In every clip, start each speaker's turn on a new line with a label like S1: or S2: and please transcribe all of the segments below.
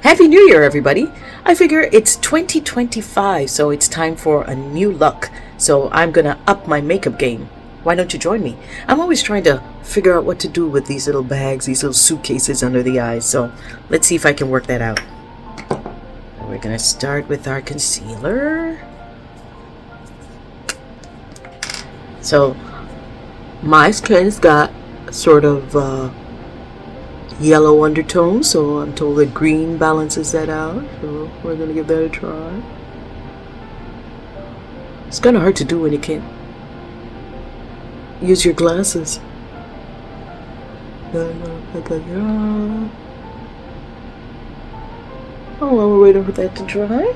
S1: Happy New Year, everybody! I figure it's 2025, so it's time for a new look. So I'm gonna up my makeup game. Why don't you join me? I'm always trying to figure out what to do with these little bags, these little suitcases under the eyes. So let's see if I can work that out. We're gonna start with our concealer. So my skin's got sort of yellow undertones, so I'm told that green balances that out. So we're gonna give that a try. It's kind of hard to do when you can't use your glasses. Oh, while we're waiting for that to dry,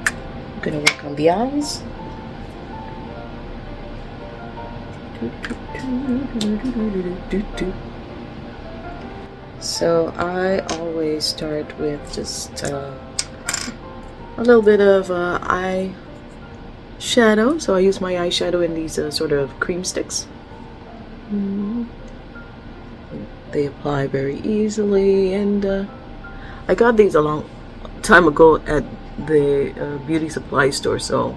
S1: I'm gonna work on the eyes. So I always start with just a little bit of eye shadow. So I use my eyeshadow in these sort of cream sticks. They apply very easily, and I got these a long time ago at the beauty supply store, so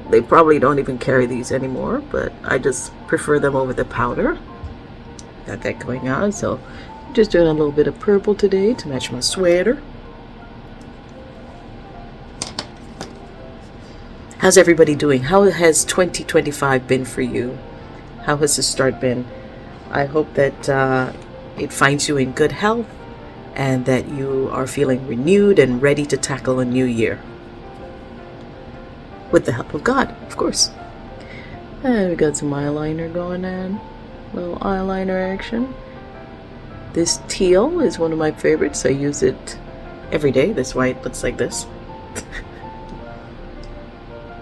S1: they probably don't even carry these anymore, but I just prefer them over the powder. Got that going on, so I'm just doing a little bit of purple today to match my sweater. How's everybody doing? How has 2025 been for you? How has the start been? I hope that it finds you in good health and that you are feeling renewed and ready to tackle a new year. With the help of God, of course. And we got some eyeliner going on. Little eyeliner action. This teal is one of my favorites. I use it every day. That's why it looks like this.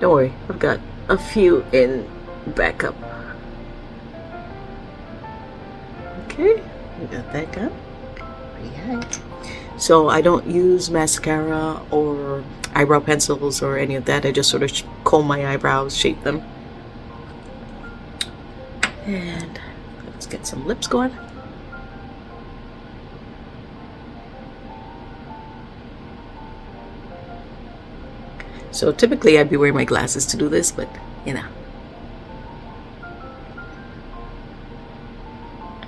S1: Don't worry, I've got a few in backup. Okay, we got that going. Pretty high. So I don't use mascara or eyebrow pencils or any of that. I just sort of comb my eyebrows, shape them. And let's get some lips going. So typically I'd be wearing my glasses to do this, but you know.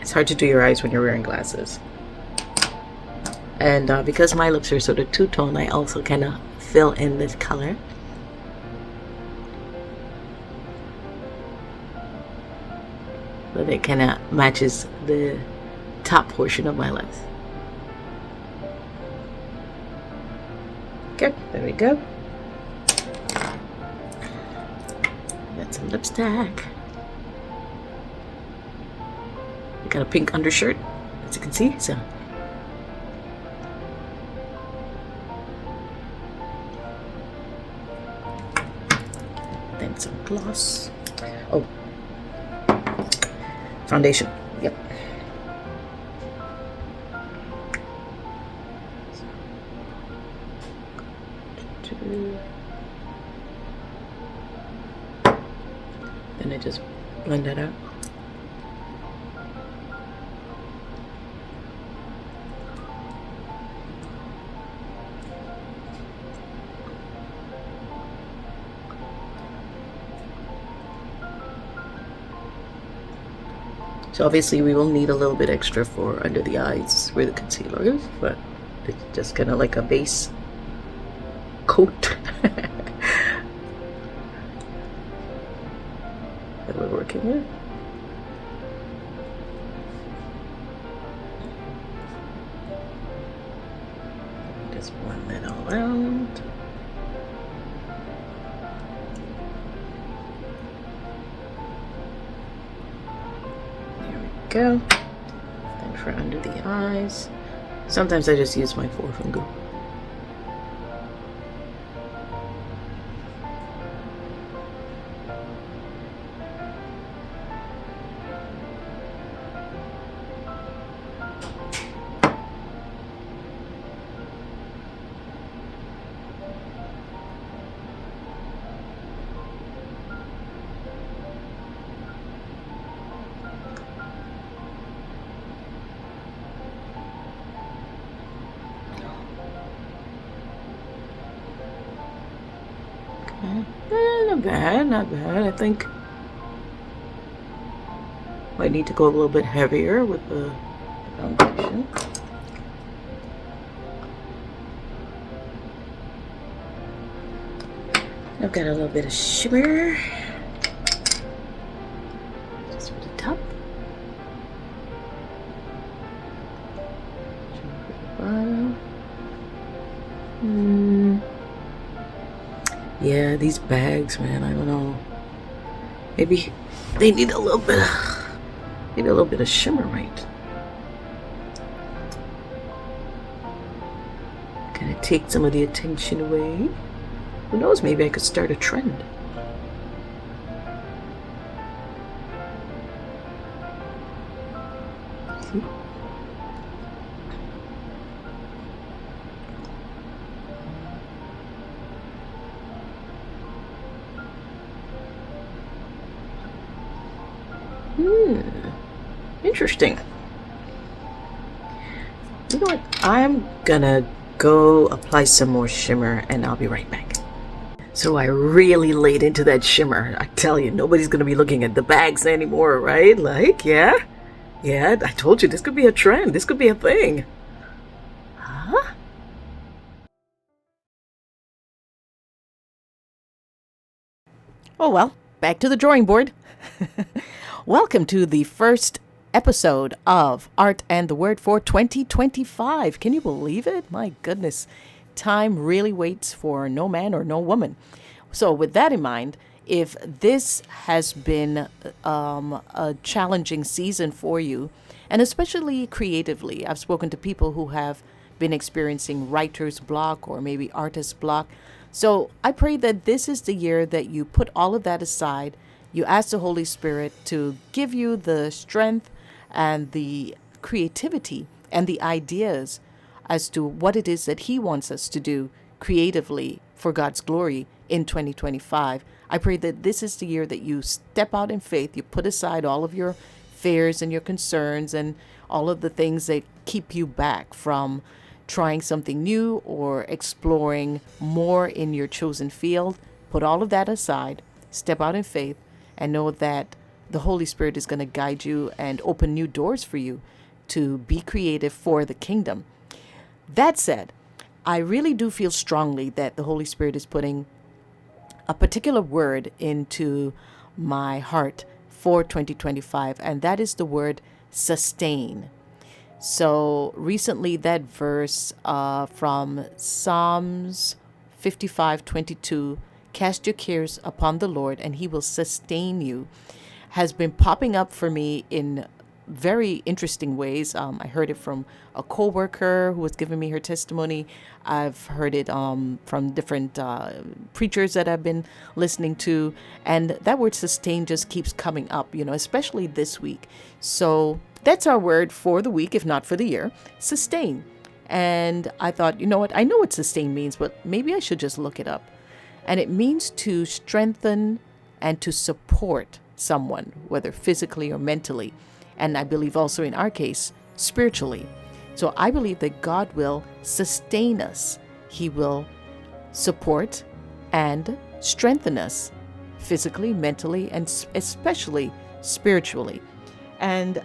S1: It's hard to do your eyes when you're wearing glasses. And because my lips are sort of two-tone, I also kind of fill in this color. So that it kind of matches the top portion of my lips. Okay, there we go. Got some lipstick. I got a pink undershirt, as you can see, so. Then some gloss. Oh, foundation. Yep. Then I just blend that out. So obviously we will need a little bit extra for under the eyes where the concealer is, but it's just kind of like a base coat that we're working with. Just blend that all out. Go. Then for under the eyes, sometimes I just use my forefinger. bad, not bad. I think might need to go a little bit heavier with the foundation. I've got a little bit of shimmer just for the top. Shimmer for the bottom. Yeah, these bags, man, I don't know. Maybe they need a little bit of shimmer, right? Kind of take some of the attention away. Who knows, maybe I could start a trend. See? Interesting. You know what? I'm gonna go apply some more shimmer and I'll be right back. So I really laid into that shimmer. I tell you, nobody's gonna be looking at the bags anymore, right? Like, yeah, I told you this could be a trend. This could be a thing. Huh? Oh well, back to the drawing board. Welcome to the first episode of Art and the Word for 2025. Can you believe it? My goodness. Time really waits for no man or no woman. So with that in mind, if this has been a challenging season for you, and especially creatively, I've spoken to people who have been experiencing writer's block or maybe artist block. So I pray that this is the year that you put all of that aside. You ask the Holy Spirit to give you the strength and the creativity and the ideas as to what it is that He wants us to do creatively for God's glory in 2025. I pray that this is the year that you step out in faith, you put aside all of your fears and your concerns and all of the things that keep you back from trying something new or exploring more in your chosen field. Put all of that aside, step out in faith, and know that the Holy Spirit is going to guide you and open new doors for you to be creative for the kingdom. That said, I really do feel strongly that the Holy Spirit is putting a particular word into my heart for 2025, and that is the word sustain. So recently that verse from Psalms 55:22, cast your cares upon the Lord and He will sustain you, has been popping up for me in very interesting ways. I heard it from a coworker who was giving me her testimony. I've heard it from different preachers that I've been listening to, and that word sustain just keeps coming up, especially this week. So that's our word for the week, if not for the year, sustain. And I thought, you know what? I know what sustain means, but maybe I should just look it up. And it means to strengthen and to support someone, whether physically or mentally. And I believe also in our case, spiritually. So I believe that God will sustain us. He will support and strengthen us physically, mentally, and especially spiritually. And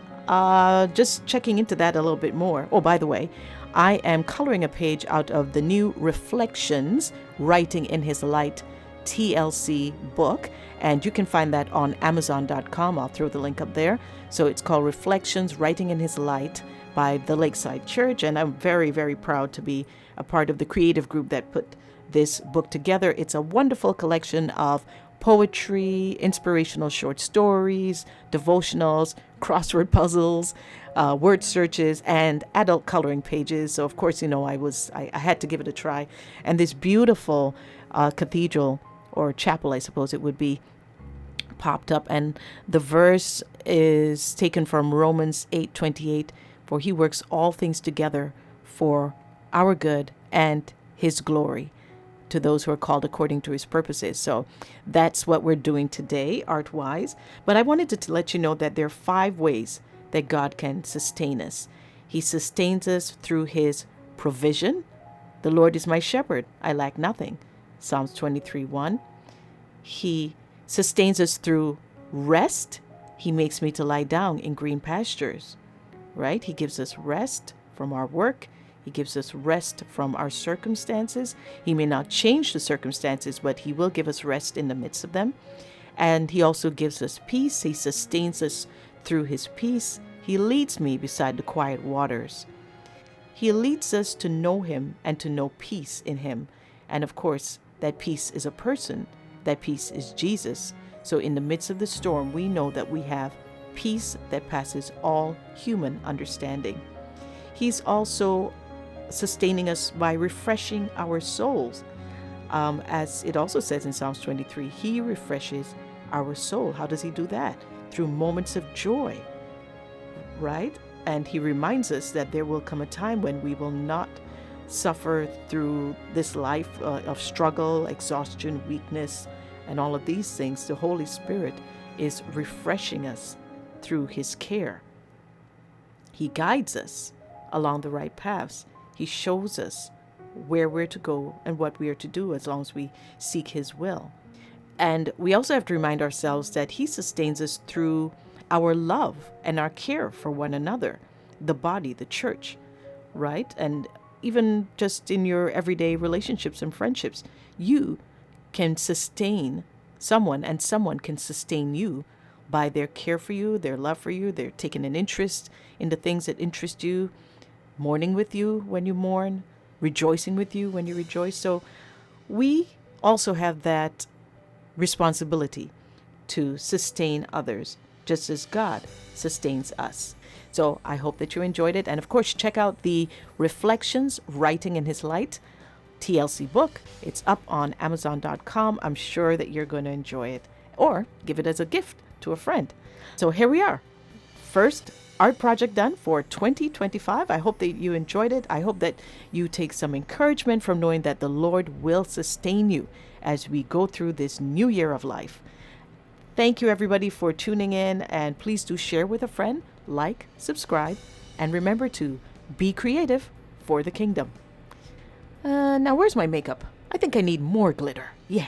S1: just checking into that a little bit more. Oh, by the way, I am coloring a page out of the new Reflections, Writing in His Light TLC book. And you can find that on Amazon.com. I'll throw the link up there. So it's called Reflections, Writing in His Light by the Lakeside Church. And I'm very, very proud to be a part of the creative group that put this book together. It's a wonderful collection of poetry, inspirational short stories, devotionals, crossword puzzles, word searches, and adult coloring pages. So of course, I had to give it a try. And this beautiful cathedral or chapel, I suppose it would be, popped up, and the verse is taken from Romans 8:28, for He works all things together for our good and His glory, to those who are called according to His purposes. So that's what we're doing today, art-wise. But I wanted to let you know that there are 5 ways that God can sustain us. He sustains us through His provision. The Lord is my shepherd, I lack nothing. Psalms 23:1. He sustains us through rest. He makes me to lie down in green pastures, right? He gives us rest from our work. He gives us rest from our circumstances. He may not change the circumstances, but he will give us rest in the midst of them. And he also gives us peace. He sustains us through his peace. He leads me beside the quiet waters. He leads us to know him and to know peace in him. And of course, that peace is a person. That peace is Jesus. So in the midst of the storm, we know that we have peace that passes all human understanding. He's also sustaining us by refreshing our souls. As it also says in Psalms 23, he refreshes our soul. How does he do that? Through moments of joy, right? And he reminds us that there will come a time when we will not suffer through this life of struggle, exhaustion, weakness, and all of these things. The Holy Spirit is refreshing us through his care. He guides us along the right paths. He shows us where we're to go and what we are to do as long as we seek his will. And we also have to remind ourselves that he sustains us through our love and our care for one another, the body, the church, right? And even just in your everyday relationships and friendships, you can sustain someone and someone can sustain you by their care for you, their love for you. They're taking an interest in the things that interest you, mourning with you when you mourn, rejoicing with you when you rejoice. So we also have that responsibility to sustain others, just as God sustains us. So I hope that you enjoyed it. And of course, check out the Reflections, Writing in His Light TLC book. It's up on Amazon.com. I'm sure that you're going to enjoy it, or give it as a gift to a friend. So here we are. First art project done for 2025. I hope that you enjoyed it. I hope that you take some encouragement from knowing that the Lord will sustain you as we go through this new year of life. Thank you, everybody, for tuning in, and please do share with a friend, like, subscribe, and remember to be creative for the kingdom. Now, where's my makeup? I think I need more glitter. Yeah.